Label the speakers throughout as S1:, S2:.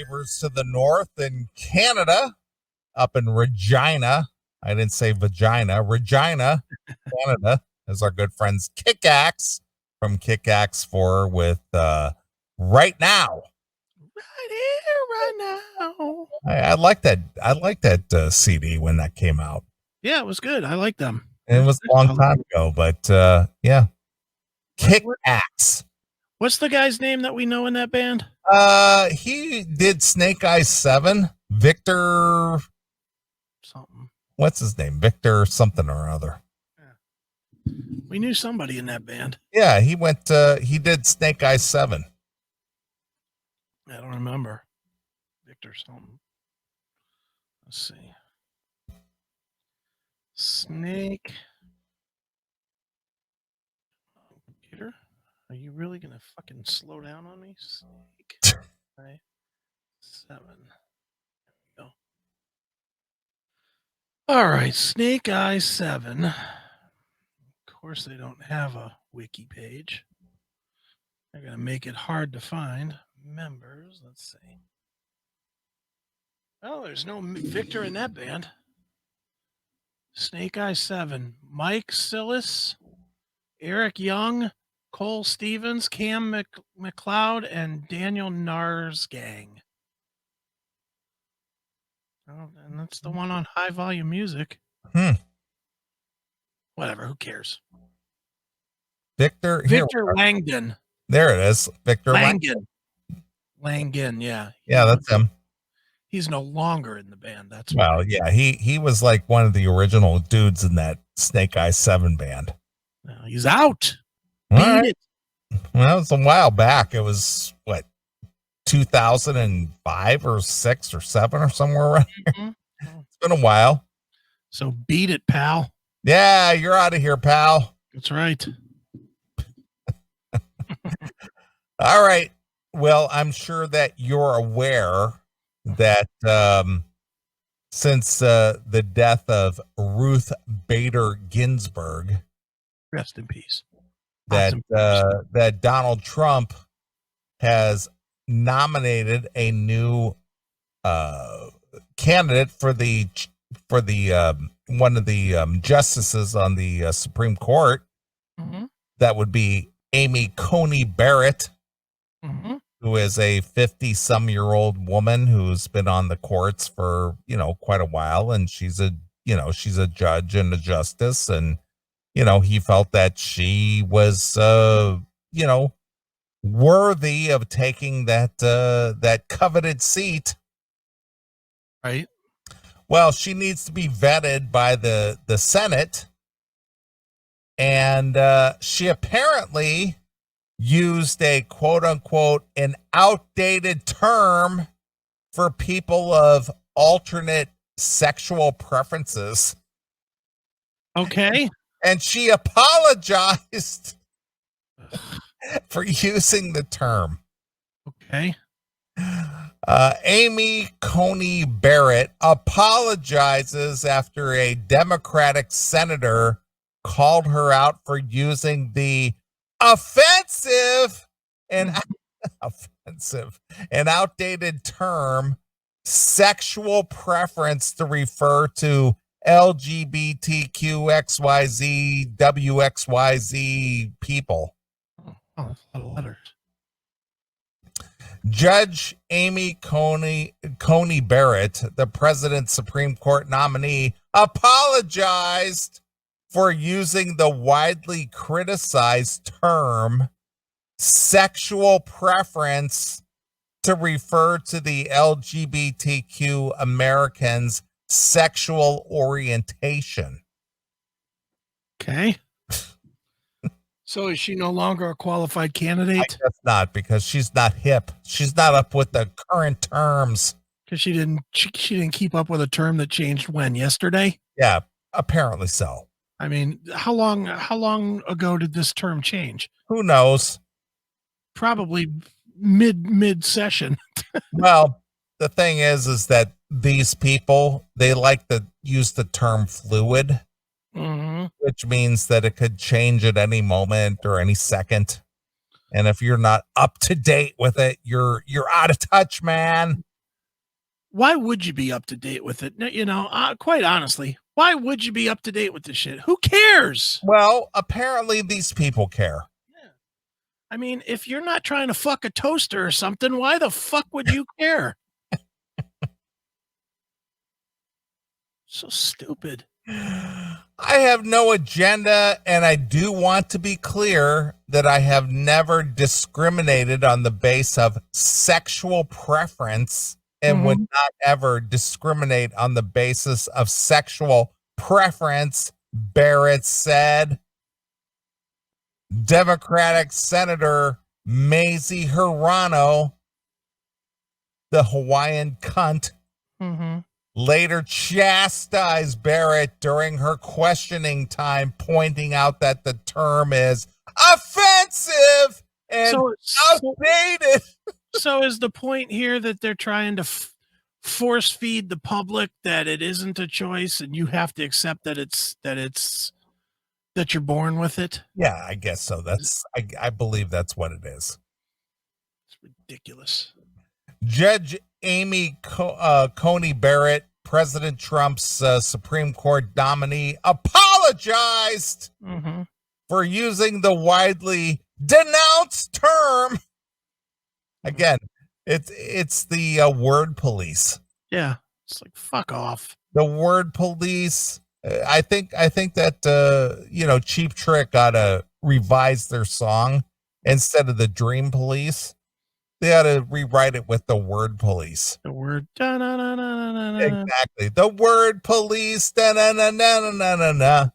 S1: drivers to the north in Canada, up in Regina. I didn't say vagina. Regina, Canada, as our good friends Kick-Axe from Kick-Axe 4 with Right Now.
S2: Right here, right now.
S1: I like that. I like that CD when that came out.
S2: Yeah, it was good. I like them.
S1: And it was a long time ago, but yeah. Kick-Axe.
S2: What's the guy's name that we know in that band?
S1: He did Snake Eyes 7. Victor
S2: something.
S1: What's his name? Victor something or other.
S2: Yeah. We knew somebody in that band.
S1: Yeah, he did Snake Eyes 7.
S2: I don't remember. Victor something. Let's see. Snake. Computer? Are you really going to fucking slow down on me? Snake. 7. There we go. All right. Snake Eyes 7. Of course, they don't have a wiki page. They're going to make it hard to find members. Let's see. Oh, there's no Victor in that band. Snake Eyes 7. Mike Sillis, Eric Young, Cole Stevens, Cam McLeod, and Daniel Narsgang. Oh, and that's the one on High Volume Music. Whatever, who cares?
S1: Victor
S2: Langdon.
S1: There it is. Victor
S2: Langdon. Langan, yeah.
S1: Yeah, that's him.
S2: He's no longer in the band. That's
S1: well, yeah. He was like one of the original dudes in that Snake Eyes 7 band.
S2: No, he's out.
S1: Right. Well, it was a while back. It was what, 2005 or 6 or 7 or somewhere around here. Mm-hmm. It's been a while.
S2: So beat it, pal.
S1: Yeah, you're out of here, pal.
S2: That's right.
S1: All right. Well, I'm sure that you're aware that since the death of Ruth Bader Ginsburg,
S2: rest in peace,
S1: that Donald Trump has nominated a new candidate for the one of the justices on the Supreme Court. Mm-hmm. That would be Amy Coney Barrett. Mm-hmm. Who is a 50-some-year-old woman who's been on the courts for, quite a while. And she's a judge and a justice. And, he felt that she was, worthy of taking that coveted seat.
S2: Right.
S1: Well, she needs to be vetted by the Senate. And she apparently used a quote unquote an outdated term for people of alternate sexual preferences.
S2: Okay.
S1: And she apologized for using the term.
S2: Okay.
S1: Amy Coney Barrett apologizes after a Democratic senator called her out for using the offensive and outdated term sexual preference to refer to LGBTQXYZ WXYZ people.
S2: Oh, a lot of letters.
S1: Judge Amy Coney Barrett, the president's Supreme Court nominee, apologized for using the widely criticized term sexual preference to refer to the LGBTQ Americans' sexual orientation.
S2: Okay. So is she no longer a qualified candidate? I
S1: guess not, because she's not hip. She's not up with the current terms.
S2: Because she didn't keep up with a term that changed when? Yesterday?
S1: Yeah, apparently so.
S2: I mean, how long ago did this term change?
S1: Who knows?
S2: Probably mid session.
S1: Well, the thing is that these people, they like to use the term fluid, mm-hmm. which means that it could change at any moment or any second. And if you're not up to date with it, you're out of touch, man.
S2: why would you be up to date with it? You know, quite honestly, why would you be up to date with this shit? Who cares?
S1: Well, apparently these people care.
S2: Yeah. I mean, if you're not trying to fuck a toaster or something, why the fuck would you care? So stupid.
S1: I have no agenda, and I do want to be clear that I have never discriminated on the base of sexual preference and would not ever discriminate on the basis of sexual preference, Barrett said. Democratic Senator Mazie Hirono, the Hawaiian cunt, later chastised Barrett during her questioning time, pointing out that the term is offensive and outdated.
S2: So is the point here that they're trying to force feed the public that it isn't a choice and you have to accept that you're born with it?
S1: Yeah, I guess so. I believe that's what it is.
S2: It's ridiculous.
S1: Judge Amy Coney Barrett, President Trump's Supreme Court nominee, apologized for using the widely denounced term. Again, it's the word police.
S2: Yeah, it's like fuck off.
S1: The word police. I think that Cheap Trick got to revise their song instead of the Dream Police. They ought to rewrite it with the word police.
S2: The word
S1: exactly. The word police. Da-na-na-na-na-na-na.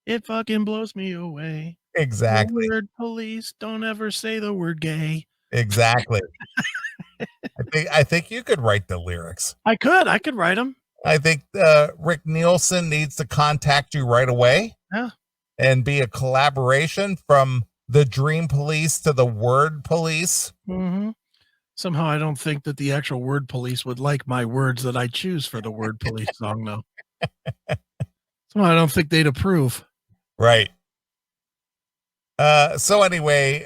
S2: It fucking blows me away.
S1: Exactly.
S2: The word police. Don't ever say the word gay.
S1: Exactly. I think you could write the lyrics.
S2: I could write them.
S1: I think Rick Nielsen needs to contact you right away.
S2: Yeah.
S1: And be a collaboration from the Dream Police to the Word Police.
S2: Somehow I don't think that the actual Word Police would like my words that I choose for the Word Police song, though. Somehow I don't think they'd approve.
S1: Right. So anyway,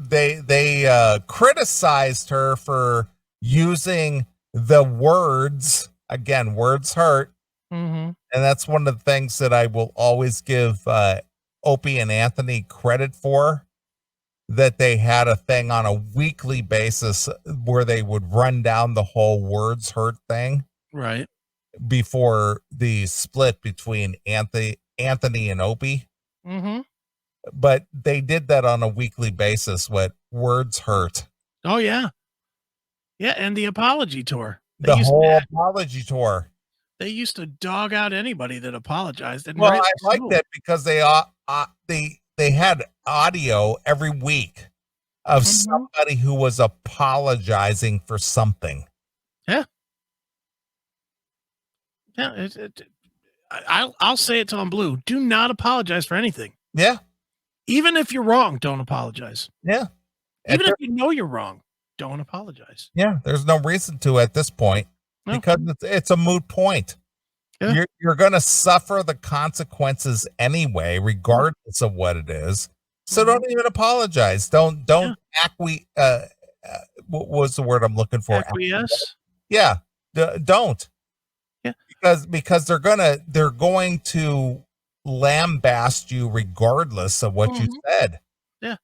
S1: they criticized her for using the words. Again, words hurt. And that's one of the things that I will always give Opie and Anthony credit for, that they had a thing on a weekly basis where they would run down the whole words hurt thing.
S2: Right.
S1: Before the split between Anthony and Opie. But they did that on a weekly basis with words hurt.
S2: Oh, yeah. Yeah, and the apology tour.
S1: The whole apology tour.
S2: They used to dog out anybody that apologized. And
S1: well, I like that because they had audio every week of somebody who was apologizing for something.
S2: Yeah. Yeah. I'll say it till I'm blue. Do not apologize for anything.
S1: Yeah.
S2: Even if you're wrong, don't apologize.
S1: Yeah.
S2: Even if you know you're wrong, don't apologize.
S1: Yeah. There's no reason to at this point. No. Because it's a moot point. Yeah. You're going to suffer the consequences anyway, regardless of what it is. So don't even apologize. Don't what was the word I'm looking for?
S2: Acquiesce.
S1: Yeah. Don't.
S2: Yeah.
S1: Because they're going to lambast you regardless of what you said.
S2: Yeah.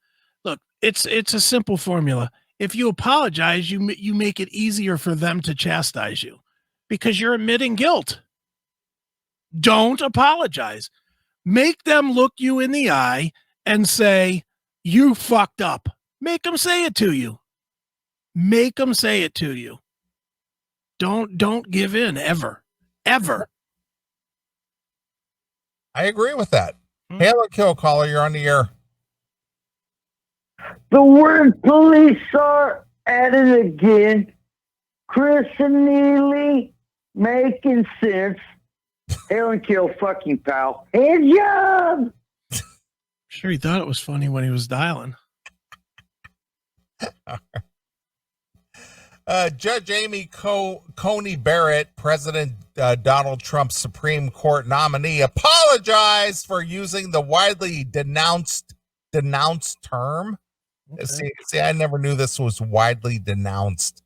S2: Look, it's a simple formula. If you apologize, you make it easier for them to chastise you because you're admitting guilt. Don't apologize. Make them look you in the eye and say, you fucked up. Make them say it to you. Make them say it to you. Don't give in ever. Ever.
S1: I agree with that. Hail and kill caller, you're on the air.
S3: The word police are at it again. Chris and Neeley making sense. Hail and kill, fucking pal. Hand job.
S2: Sure, he thought it was funny when he was dialing.
S1: Judge Amy Coney Barrett, President Donald Trump's Supreme Court nominee, apologized for using the widely denounced term. Okay. See, I never knew this was widely denounced.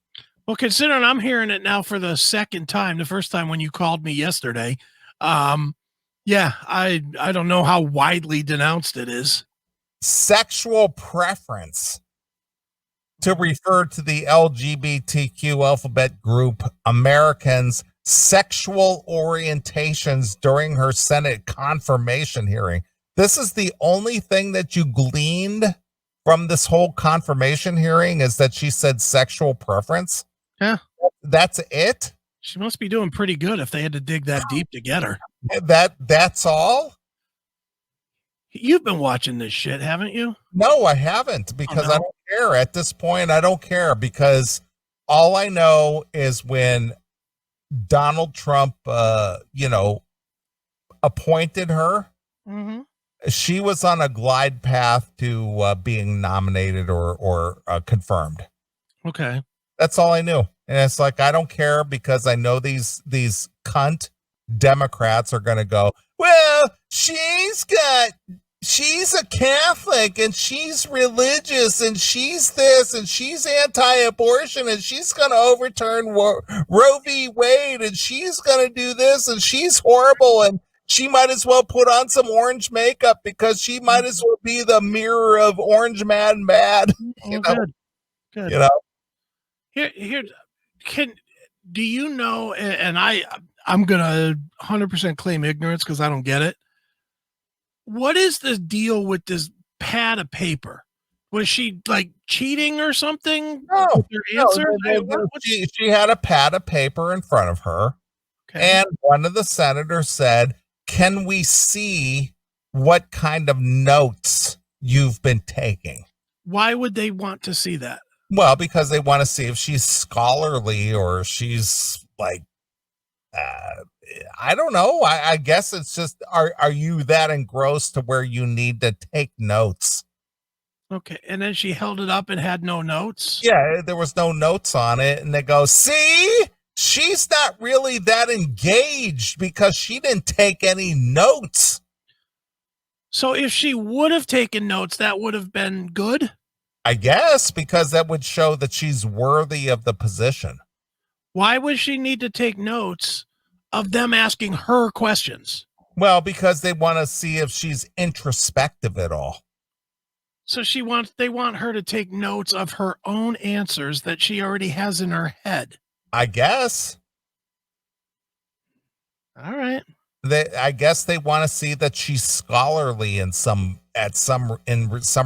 S2: Well, considering I'm hearing it now for the second time, the first time when you called me yesterday, yeah, I don't know how widely denounced it is.
S1: Sexual preference to refer to the LGBTQ alphabet group Americans' sexual orientations during her Senate confirmation hearing. This is the only thing that you gleaned from this whole confirmation hearing is that she said sexual preference.
S2: Yeah.
S1: That's it.
S2: She must be doing pretty good if they had to dig that deep to get her.
S1: That's all.
S2: You've been watching this shit, haven't you?
S1: No, I haven't because I don't care at this point. I don't care because all I know is when Donald Trump, appointed her, she was on a glide path to being nominated or confirmed.
S2: Okay.
S1: That's all I knew. And it's like, I don't care because I know these cunt Democrats are going to go, well, she's a Catholic and she's religious and she's this and she's anti-abortion and she's going to overturn Roe v. Wade and she's going to do this and she's horrible and she might as well put on some orange makeup because she might as well be the mirror of Orange Man Mad.
S2: Good.
S1: You know?
S2: Here, do you know, and I'm going to 100% claim ignorance because I don't get it. What is the deal with this pad of paper? Was she like cheating or something?
S1: No. She had a pad of paper in front of her. Okay. And one of the senators said, can we see what kind of notes you've been taking?
S2: Why would they want to see that?
S1: Well, because they want to see if she's scholarly or she's like, I don't know. I guess it's just, are you that engrossed to where you need to take notes?
S2: Okay. And then she held it up and had no notes?
S1: Yeah, there was no notes on it. And they go, see, she's not really that engaged because she didn't take any notes.
S2: So if she would have taken notes, that would have been good?
S1: I guess, because that would show that she's worthy of the position.
S2: Why would she need to take notes of them asking her questions?
S1: Well, because they want to see if she's introspective at all.
S2: So they want her to take notes of her own answers that she already has in her head.
S1: I guess.
S2: All right.
S1: I guess they want to see that she's scholarly in some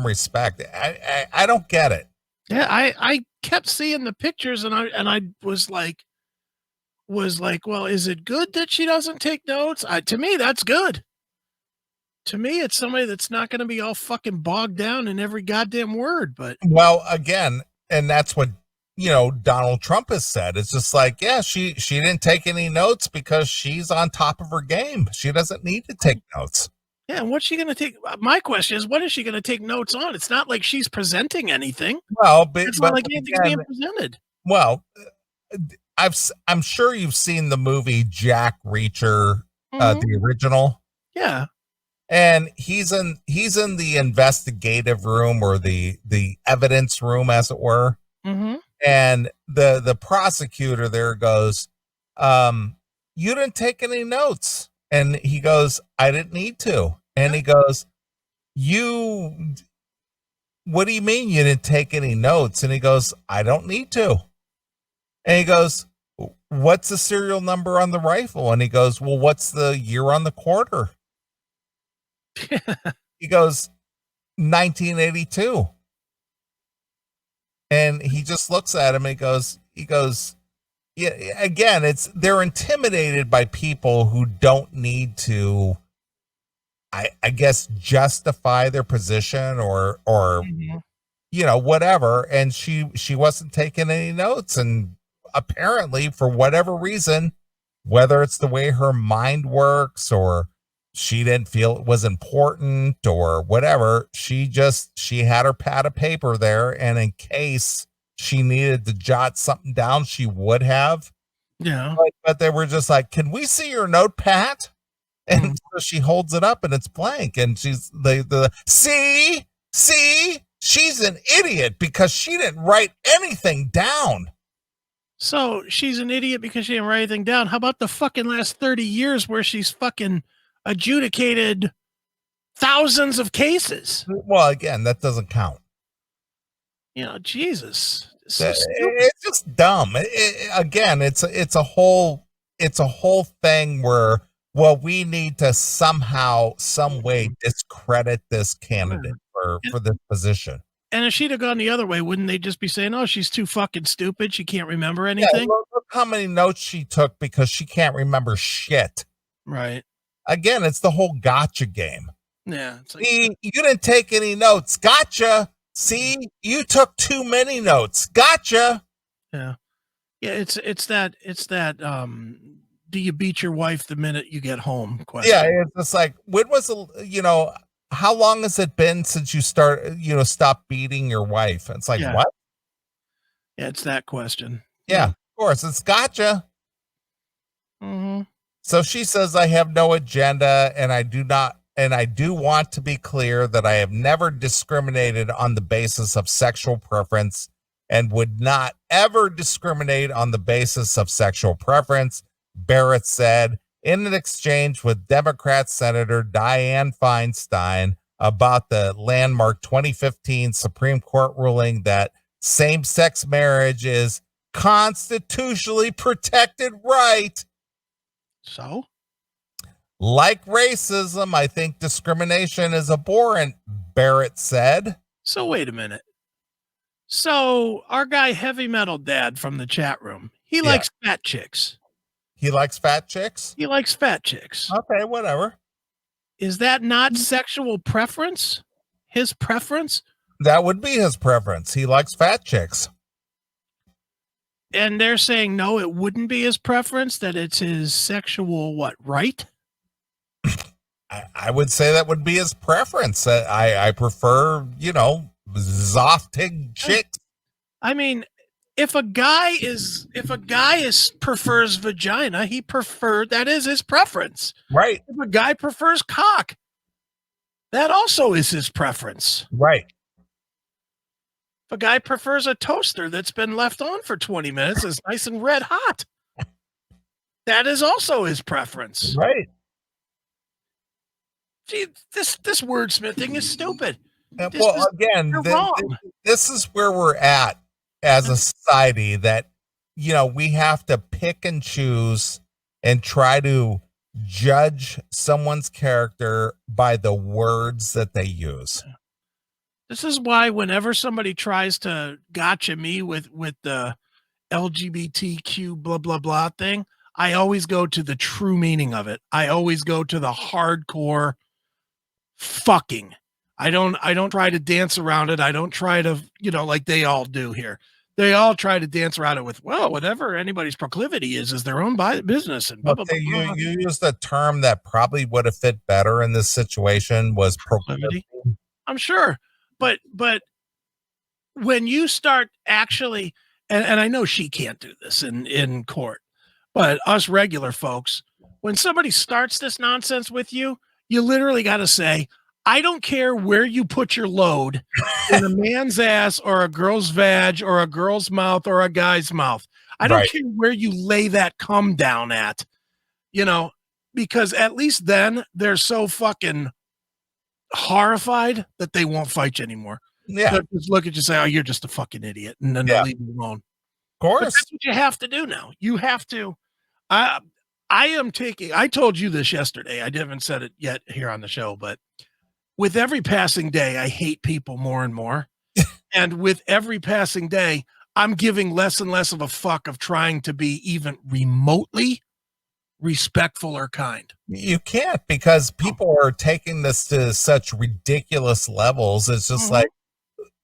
S1: respect. I don't get it.
S2: Yeah, I kept seeing the pictures and I was like, well, is it good that she doesn't take notes? To me, that's good. To me, it's somebody that's not going to be all fucking bogged down in every goddamn word. But
S1: well, again, and that's what Donald Trump has said. It's just like, yeah, she didn't take any notes because she's on top of her game. She doesn't need to take notes.
S2: Yeah, and what's she going to take? My question is, what is she going to take notes on? It's not like she's presenting anything.
S1: Well, but
S2: it's not like anything's being presented.
S1: Well, I'm sure you've seen the movie Jack Reacher, the original.
S2: Yeah.
S1: And he's in the investigative room or the evidence room, as it were.
S2: Mm-hmm.
S1: And the prosecutor there goes, you didn't take any notes. And he goes, I didn't need to. And he goes, what do you mean you didn't take any notes? And he goes, I don't need to. And he goes, what's the serial number on the rifle? And he goes, well, what's the year on the quarter? He goes, 1982. And he just looks at him and he goes, yeah, again, they're intimidated by people who don't need to, I guess, justify their position or whatever. And she wasn't taking any notes. And apparently, for whatever reason, whether it's the way her mind works or she didn't feel it was important or whatever, she had her pad of paper there, and in case she needed to jot something down, she would have.
S2: Yeah.
S1: But they were just like, can we see your notepad? And so she holds it up and it's blank. And she's see, she's an idiot because she didn't write anything down.
S2: So she's an idiot because she didn't write anything down. How about the fucking last 30 years where she's fucking adjudicated thousands of cases?
S1: Well, again, that doesn't count.
S2: Jesus.
S1: It's just dumb. Again, it's a whole thing where, well, we need to somehow, some way discredit this candidate for this position.
S2: And if she'd have gone the other way, wouldn't they just be saying, "Oh, she's too fucking stupid. She can't remember anything."
S1: Yeah, look how many notes she took because she can't remember shit.
S2: Right.
S1: Again, it's the whole gotcha game.
S2: Yeah. It's like,
S1: See, you didn't take any notes. Gotcha. See, you took too many notes. Gotcha.
S2: Yeah. Yeah. It's that. Do you beat your wife the minute you get home? Question.
S1: Yeah, it's just like, when was how long has it been since you stopped beating your wife? It's like, what?
S2: Yeah, it's that question.
S1: Yeah, of course. It's gotcha.
S2: Mm-hmm.
S1: So she says, I have no agenda, and I do want to be clear that I have never discriminated on the basis of sexual preference and would not ever discriminate on the basis of sexual preference, Barrett said in an exchange with Democrat Senator Dianne Feinstein about the landmark 2015 Supreme Court ruling that same-sex marriage is constitutionally protected right.
S2: So?
S1: Like racism, I think discrimination is abhorrent, Barrett said.
S2: So wait a minute. So our guy Heavy Metal Dad from the chat room, he likes fat chicks.
S1: He likes fat chicks?
S2: He likes fat chicks.
S1: Okay, whatever.
S2: Is that not sexual preference? His preference?
S1: That would be his preference. He likes fat chicks.
S2: And they're saying, no, it wouldn't be his preference, that it's his sexual, right?
S1: I would say that would be his preference. I prefer, Zoftig chicks.
S2: I mean, if a guy prefers vagina, that is his preference.
S1: Right.
S2: If a guy prefers cock, that also is his preference.
S1: Right.
S2: If a guy prefers a toaster that's been left on for 20 minutes, it's nice and red hot, that is also his preference.
S1: Right.
S2: Gee, this wordsmithing is stupid.
S1: This is where we're at as a society, that we have to pick and choose and try to judge someone's character by the words that they use.
S2: This is why whenever somebody tries to gotcha me with the LGBTQ blah blah blah thing, I always go to the true meaning of it. I always go to the hardcore fucking. I don't try to dance around it. I don't try to, like they all do here. They all try to dance around it with, well, whatever anybody's proclivity is their own business. And blah, blah, blah, blah.
S1: You used a term that probably would have fit better in this situation, was proclivity.
S2: I'm sure. But when you start actually, and I know she can't do this in court, but us regular folks, when somebody starts this nonsense with you, you literally got to say, I don't care where you put your load, in a man's ass or a girl's vag or a girl's mouth or a guy's mouth. I don't care where you lay that cum down at, because at least then they're so fucking horrified that they won't fight you anymore.
S1: Yeah.
S2: They'll just look at you and say, oh, you're just a fucking idiot. And then they'll leave you alone.
S1: Of course.
S2: But that's what you have to do now. You have to. I told you this yesterday. I haven't said it yet here on the show, but with every passing day, I hate people more and more. And with every passing day, I'm giving less and less of a fuck of trying to be even remotely respectful or kind.
S1: You can't, because people are taking this to such ridiculous levels. It's just like,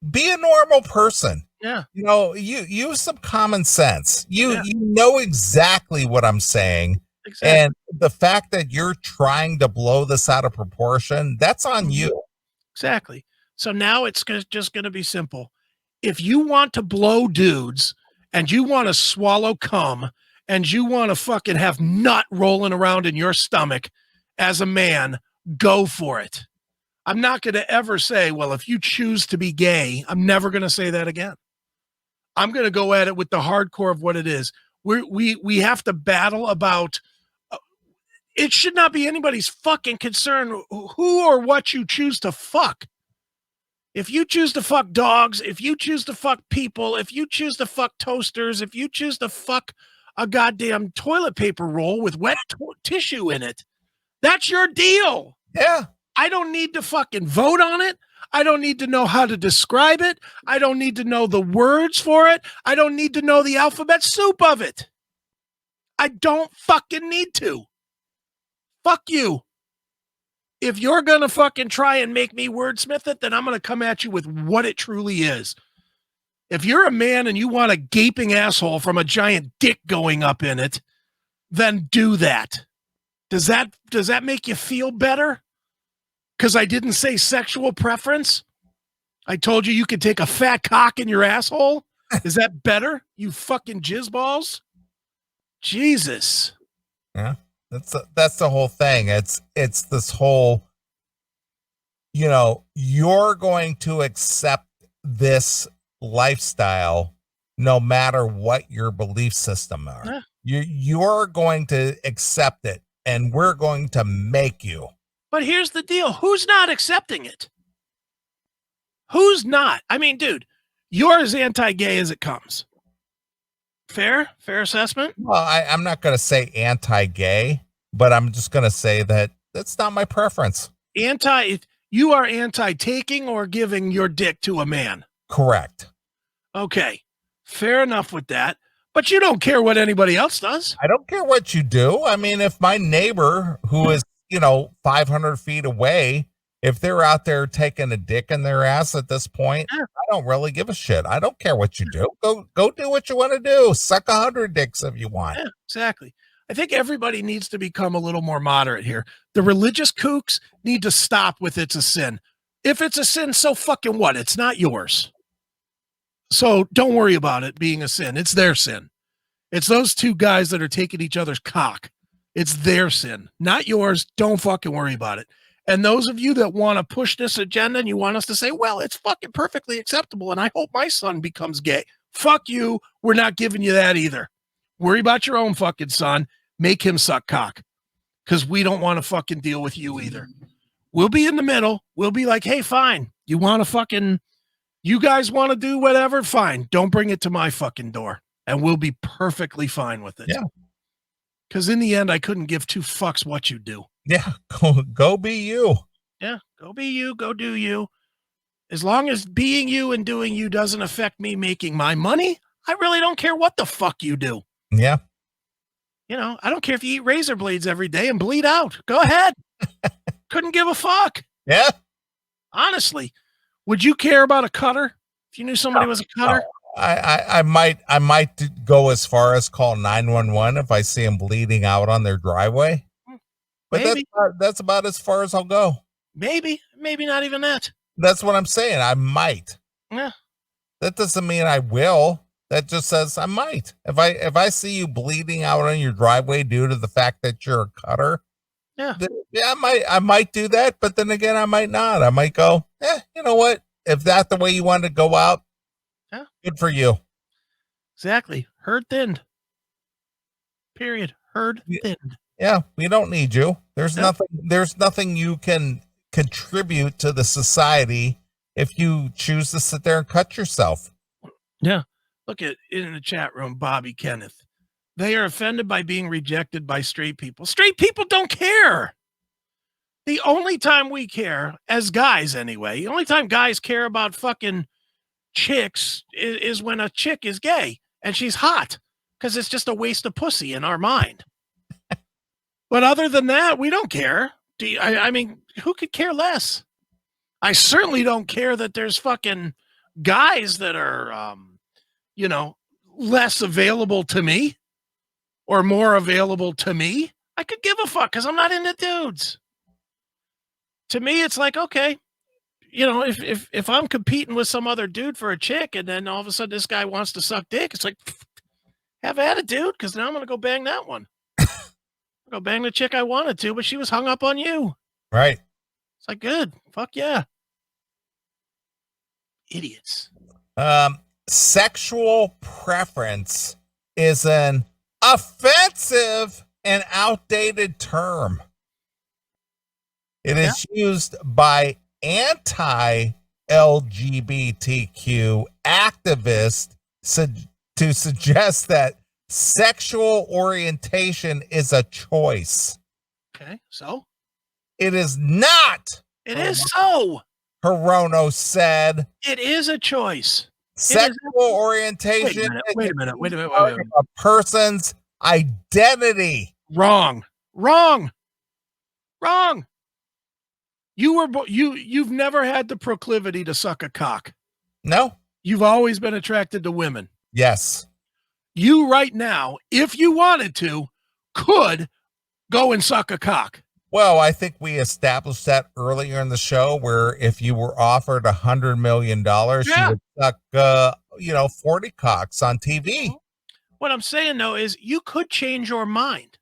S1: be a normal person.
S2: Yeah.
S1: You use some common sense. You know exactly what I'm saying. Exactly. And the fact that you're trying to blow this out of proportion, that's on you.
S2: Exactly. So now it's just going to be simple. If you want to blow dudes and you want to swallow cum and you want to fucking have nut rolling around in your stomach as a man, go for it. I'm not going to ever say, well, if you choose to be gay, I'm never going to say that again. I'm going to go at it with the hardcore of what it is. We have to battle about. It should not be anybody's fucking concern who or what you choose to fuck. If you choose to fuck dogs, if you choose to fuck people, if you choose to fuck toasters, if you choose to fuck a goddamn toilet paper roll with wet tissue in it, that's your deal.
S1: Yeah.
S2: I don't need to fucking vote on it. I don't need to know how to describe it. I don't need to know the words for it. I don't need to know the alphabet soup of it. I don't fucking need to. Fuck you. If you're going to fucking try and make me wordsmith it, then I'm going to come at you with what it truly is. If you're a man and you want a gaping asshole from a giant dick going up in it, then do that. Does that make you feel better? Because I didn't say sexual preference? I told you could take a fat cock in your asshole? Is that better? You fucking jizzballs? Jesus.
S1: Yeah. That's the whole thing. It's this whole, you're going to accept this lifestyle no matter what your belief system are. Yeah. You're going to accept it, and we're going to make you.
S2: But here's the deal. Who's not accepting it? Who's not? I mean, dude, you're as anti-gay as it comes. Fair assessment?
S1: Well, I'm not going to say anti-gay, but I'm just going to say that that's not my preference.
S2: You are anti-taking or giving your dick to a man.
S1: Correct.
S2: Okay. Fair enough with that. But you don't care what anybody else does.
S1: I don't care what you do. I mean, if my neighbor who is, 500 feet away, if they're out there taking a dick in their ass at this point, I don't really give a shit. I don't care what you do. Go do what you want to do. Suck 100 dicks if you want.
S2: Yeah, exactly. I think everybody needs to become a little more moderate here. The religious kooks need to stop with it's a sin. If it's a sin, so fucking what? It's not yours. So don't worry about it being a sin. It's their sin. It's those two guys that are taking each other's cock. It's their sin, not yours. Don't fucking worry about it. And those of you that want to push this agenda and you want us to say, well, it's fucking perfectly acceptable and I hope my son becomes gay. Fuck you. We're not giving you that either. Worry about your own fucking son. Make him suck cock. Because we don't want to fucking deal with you either. We'll be in the middle. We'll be like, hey, fine. You guys want to do whatever? Fine. Don't bring it to my fucking door. And we'll be perfectly fine with it.
S1: Yeah.
S2: Because in the end, I couldn't give two fucks what you do.
S1: Yeah. Go be you.
S2: Yeah. Go be you. Go do you. As long as being you and doing you doesn't affect me making my money, I really don't care what the fuck you do.
S1: Yeah.
S2: I don't care if you eat razor blades every day and bleed out. Go ahead. Couldn't give a fuck.
S1: Yeah.
S2: Honestly, would you care about a cutter if you knew somebody was a cutter?
S1: No. I might go as far as call 911 if I see them bleeding out on their driveway. But
S2: maybe.
S1: that's about as far as I'll go.
S2: Maybe not even that.
S1: That's what I'm saying. I might.
S2: Yeah.
S1: That doesn't mean I will. That just says I might. If I see you bleeding out on your driveway due to the fact that you're a cutter, I might do that. But then again, I might not. I might go, you know what? If that's the way you want to go out, good for you.
S2: Exactly. Herd thinned. Period. Herd thinned.
S1: Yeah, we don't need you. There's nothing you can contribute to the society if you choose to sit there and cut yourself.
S2: Yeah. Look at in the chat room, Bobby Kenneth. They are offended by being rejected by straight people. Straight people don't care. The only time we care, as guys anyway, the only time guys care about fucking chicks is when a chick is gay and she's hot, because it's just a waste of pussy in our mind. But other than that, we don't care. I mean, who could care less? I certainly don't care that there's fucking guys that are, less available to me or more available to me. I could give a fuck because I'm not into dudes. To me, it's like, okay, if I'm competing with some other dude for a chick and then all of a sudden this guy wants to suck dick, it's like, have at it, dude, because now I'm going to go bang that one. Go bang the chick I wanted to, but she was hung up on you.
S1: Right.
S2: It's like, good. Fuck yeah. Idiots.
S1: sexual preference is an offensive and outdated term. It is used by anti-LGBTQ activists to suggest that sexual orientation is a choice.
S2: Okay, so?
S1: It is not.
S2: It is so.
S1: Hirono said.
S2: It is a choice.
S1: Sexual orientation.
S2: Wait a minute.
S1: A person's identity.
S2: Wrong. You've never had the proclivity to suck a cock.
S1: No.
S2: You've always been attracted to women.
S1: Yes.
S2: You right now, if you wanted to, could go and suck a cock.
S1: Well, I think we established that earlier in the show, where if you were offered $100 million, you would suck, 40 cocks on TV.
S2: What I'm saying, though, is you could change your mind.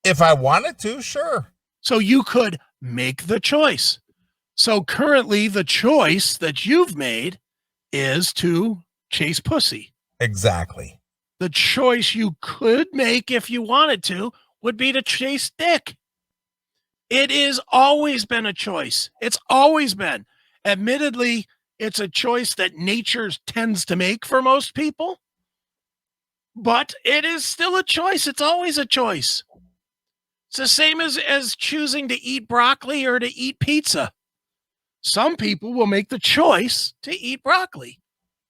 S1: If I wanted to, sure.
S2: So you could make the choice. So currently, the choice that you've made is to chase pussy.
S1: Exactly.
S2: The choice you could make if you wanted to would be to chase dick. It has always been a choice. It's always been. Admittedly, it's a choice that nature tends to make for most people, but it is still a choice. It's always a choice. It's the same as choosing to eat broccoli or to eat pizza. Some people will make the choice to eat broccoli.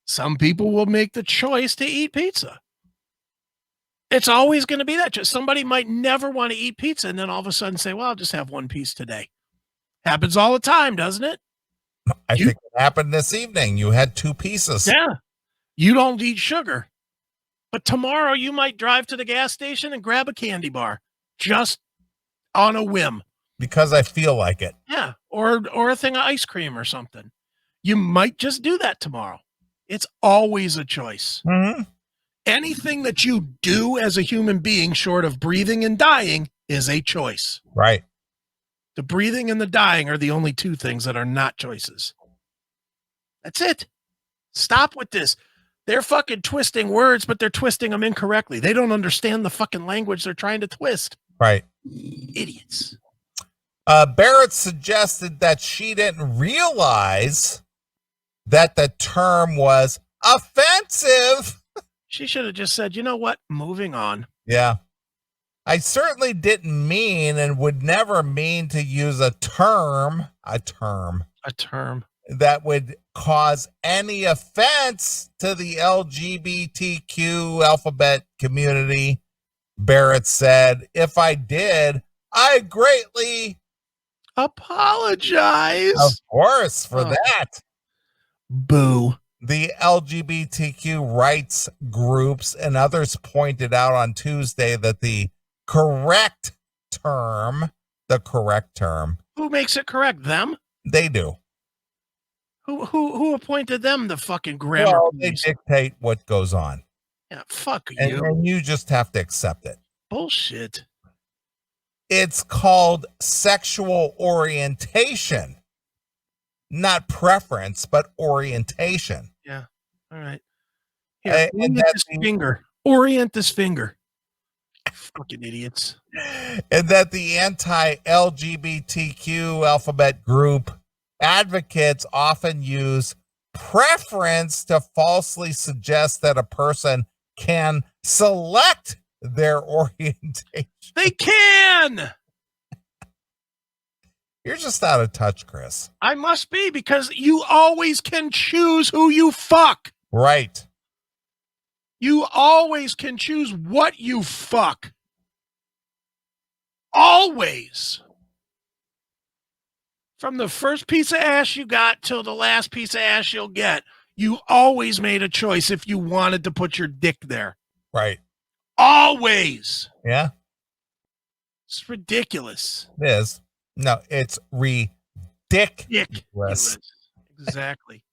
S2: Some people will make the choice to eat pizza. It's always going to be that. Somebody might never want to eat pizza and then all of a sudden say, well, I'll just have one piece today. Happens all the time, doesn't it?
S1: I think it happened this evening. You had 2 pieces.
S2: Yeah. You don't eat sugar. But tomorrow you might drive to the gas station and grab a candy bar just on a whim.
S1: Because I feel like it.
S2: Yeah. Or a thing of ice cream or something. You might just do that tomorrow. It's always a choice.
S1: Mm-hmm.
S2: Anything that you do as a human being short of breathing and dying is a choice.
S1: Right.
S2: The breathing and the dying are the only 2 things that are not choices. That's it. Stop with this. They're fucking twisting words, but they're twisting them incorrectly. They don't understand the fucking language they're trying to twist.
S1: Right.
S2: Idiots.
S1: Barrett suggested that she didn't realize that the term was offensive.
S2: She should have just said, you know what? Moving on.
S1: Yeah. I certainly didn't mean and would never mean to use a term that would cause any offense to the LGBTQ alphabet community. Barrett said, if I did, I greatly
S2: apologize.
S1: Of course, for that.
S2: Boo.
S1: The LGBTQ rights groups and others pointed out on Tuesday that the correct term.
S2: Who makes it correct? Them?
S1: They do.
S2: Who appointed them the fucking grammar?
S1: Well, they dictate what goes on.
S2: Yeah, fuck you.
S1: And you just have to accept it.
S2: Bullshit.
S1: It's called sexual orientation. Not preference, but orientation.
S2: Yeah. All right. Here, orient this finger. Fucking idiots.
S1: And that the anti-LGBTQ alphabet group advocates often use preference to falsely suggest that a person can select their orientation.
S2: They can.
S1: You're just out of touch, Chris.
S2: I must be, because you always can choose who you fuck.
S1: Right.
S2: You always can choose what you fuck. Always. From the first piece of ass you got till the last piece of ass you'll get, you always made a choice if you wanted to put your dick there.
S1: Right.
S2: Always.
S1: Yeah.
S2: It's ridiculous.
S1: It is. No, it's ridiculous.
S2: Exactly.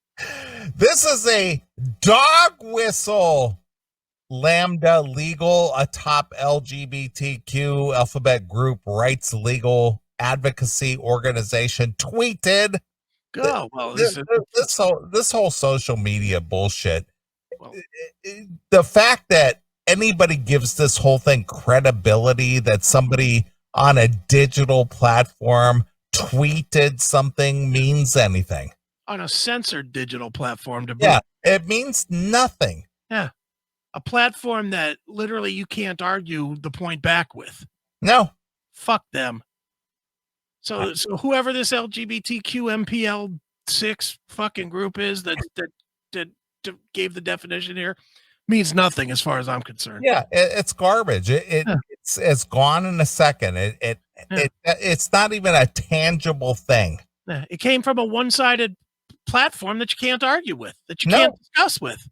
S1: This is a dog whistle. Lambda Legal, a top LGBTQ alphabet group rights legal advocacy organization, tweeted,
S2: Go. Well,
S1: this whole social media bullshit.
S2: Well,
S1: the fact that anybody gives this whole thing credibility, that somebody on a digital platform tweeted something, means anything.
S2: On a censored digital platform to boot.
S1: Yeah, it means nothing.
S2: Yeah. A platform that literally you can't argue the point back with.
S1: No.
S2: Fuck them. So whoever this LGBTQ MPL6 fucking group is that gave the definition here means nothing as far as I'm concerned.
S1: Yeah, it's garbage. It's gone in a second. It's not even a tangible thing.
S2: Yeah. It came from a one-sided platform that you can't argue with, that you can't discuss with.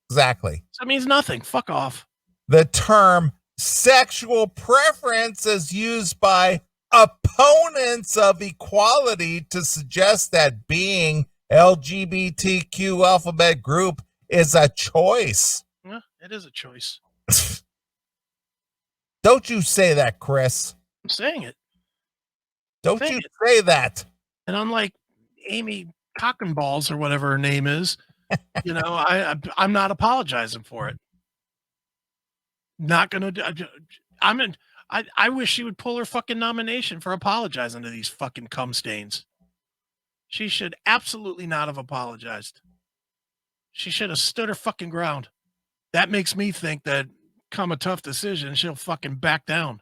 S1: Exactly.
S2: So it means nothing. Fuck off.
S1: The term sexual preference is used by opponents of equality to suggest that being LGBTQ alphabet group is a choice.
S2: Yeah, it is a choice.
S1: Don't you say that, Chris.
S2: I'm saying it.
S1: Don't you say that.
S2: And unlike Amy Cockenballs or whatever her name is, you know, I'm not apologizing for it. Not gonna do. I wish she would pull her fucking nomination for apologizing to these fucking cum stains. She should absolutely not have apologized. She should have stood her fucking ground. That makes me think that come a tough decision, she'll fucking back down.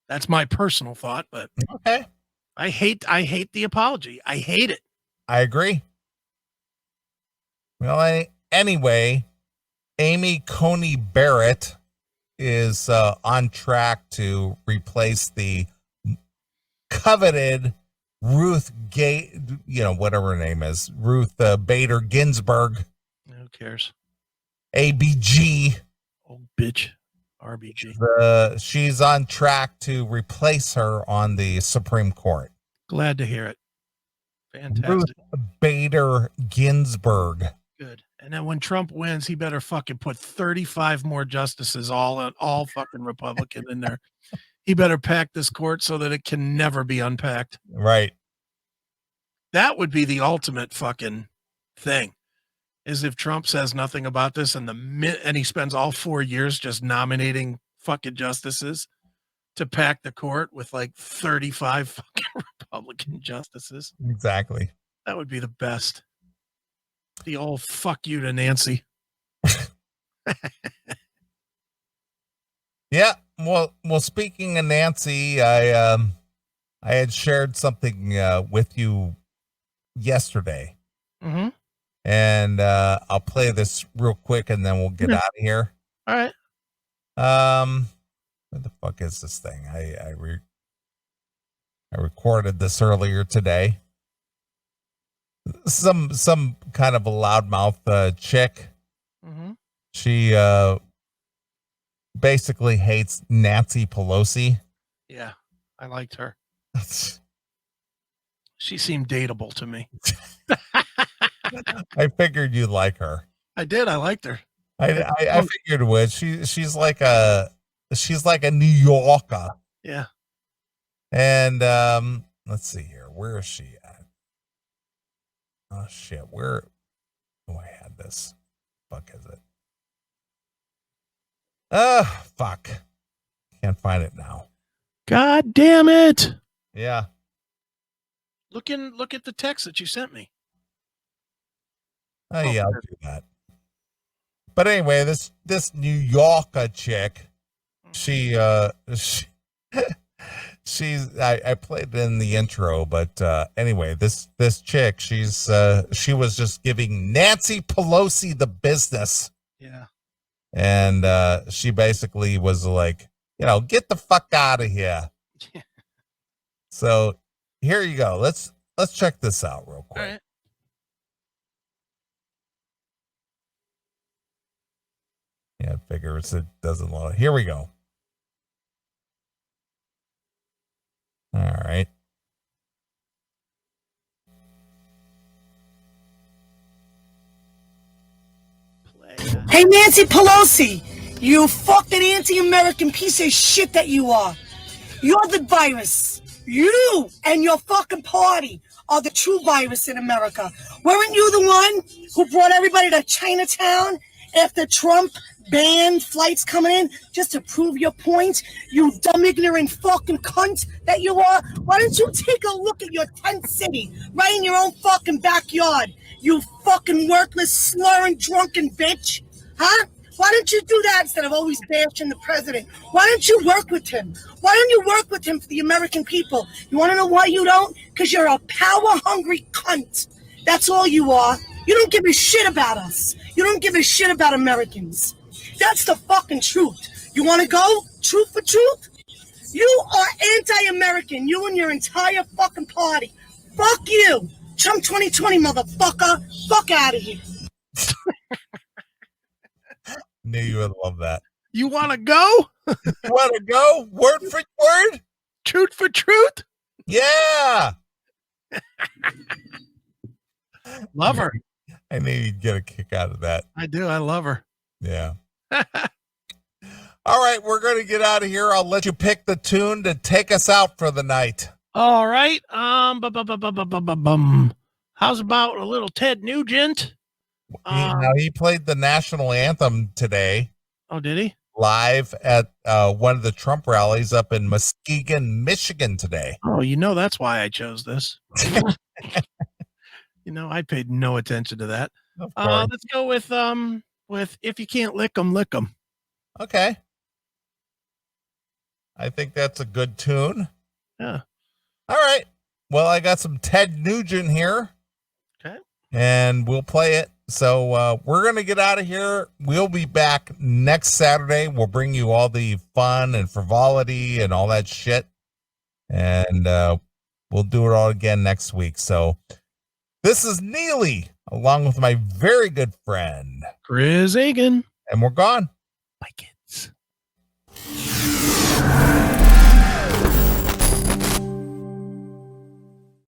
S2: That's my personal thought, but
S1: okay.
S2: I hate the apology. I hate it.
S1: I agree. Well, anyway, Amy Coney Barrett is on track to replace the coveted Ruth whatever her name is, Ruth Bader Ginsburg.
S2: Who cares?
S1: ABG.
S2: Oh, bitch. RBG.
S1: She's on track to replace her on the Supreme Court.
S2: Glad to hear it. Fantastic.
S1: Ruth Bader Ginsburg.
S2: Good. And then when Trump wins, he better fucking put 35 more justices, all fucking Republican in there. He better pack this court so that it can never be unpacked.
S1: Right.
S2: That would be the ultimate fucking thing. Is if Trump says nothing about this and he spends all 4 years just nominating fucking justices to pack the court with like 35 fucking Republican justices.
S1: Exactly.
S2: That would be the best. The old fuck you to Nancy.
S1: Yeah. Well, speaking of Nancy, I had shared something with you yesterday.
S2: Mm-hmm.
S1: And I'll play this real quick and then we'll get out of here.
S2: All right.
S1: What the fuck is this thing? I recorded this earlier today. Some kind of a loudmouth chick.
S2: Mm-hmm.
S1: She basically hates Nancy Pelosi.
S2: Yeah, I liked her. She seemed dateable to me.
S1: I figured you'd like her.
S2: I did. I liked her.
S1: I figured it would. She's like a New Yorker.
S2: Yeah.
S1: And let's see here. Where is she at? Oh shit. Where? Oh, I had this. Fuck is it? Fuck. Can't find it now.
S2: God damn it.
S1: Yeah.
S2: Look at the text that you sent me.
S1: Oh yeah, I'll do that. But anyway, this New Yorker chick, she's I played it in the intro, but anyway, this chick, she was just giving Nancy Pelosi the business.
S2: Yeah.
S1: And she basically was like, get the fuck out of here.
S2: Yeah.
S1: So here you go. Let's check this out real quick.
S2: All right.
S1: Yeah, it figures it doesn't load. Here we go. All right.
S4: Hey, Nancy Pelosi, you fucking anti-American piece of shit that you are. You're the virus. You and your fucking party are the true virus in America. Weren't you the one who brought everybody to Chinatown after Trump banned flights coming in just to prove your point? You dumb, ignorant fucking cunt that you are. Why don't you take a look at your tent city right in your own fucking backyard? You fucking worthless, slurring, drunken bitch. Huh? Why don't you do that instead of always bashing the president? Why don't you work with him? Why don't you work with him for the American people? You want to know why you don't? Because you're a power-hungry cunt. That's all you are. You don't give a shit about us. You don't give a shit about Americans. That's the fucking truth. You want to go? Truth for truth? You are anti-American. You and your entire fucking party. Fuck you. Trump 2020, motherfucker. Fuck out of here.
S1: Knew you would love that.
S2: You want to go?
S1: You want to go? Word for word?
S2: Truth for truth?
S1: Yeah.
S2: Love her.
S1: I knew you'd get a kick out of that.
S2: I do. I love her.
S1: Yeah. All right, we're going to get out of here. I'll let you pick the tune to take us out for the night.
S2: All right. How's about a little Ted Nugent?
S1: Now he played the national anthem today.
S2: Oh, did he?
S1: Live at one of the Trump rallies up in Muskegon, Michigan today.
S2: Oh, that's why I chose this. I paid no attention to that. Let's go with If You Can't Lick 'Em, Lick 'Em.
S1: Okay. I think that's a good tune.
S2: Yeah.
S1: All right. Well, I got some Ted Nugent here.
S2: Okay.
S1: And we'll play it. So we're going to get out of here. We'll be back next Saturday. We'll bring you all the fun and frivolity and all that shit. And we'll do it all again next week. So this is Neeley, along with my very good friend,
S2: Chris Egan.
S1: And we're gone.
S2: Bye, kids.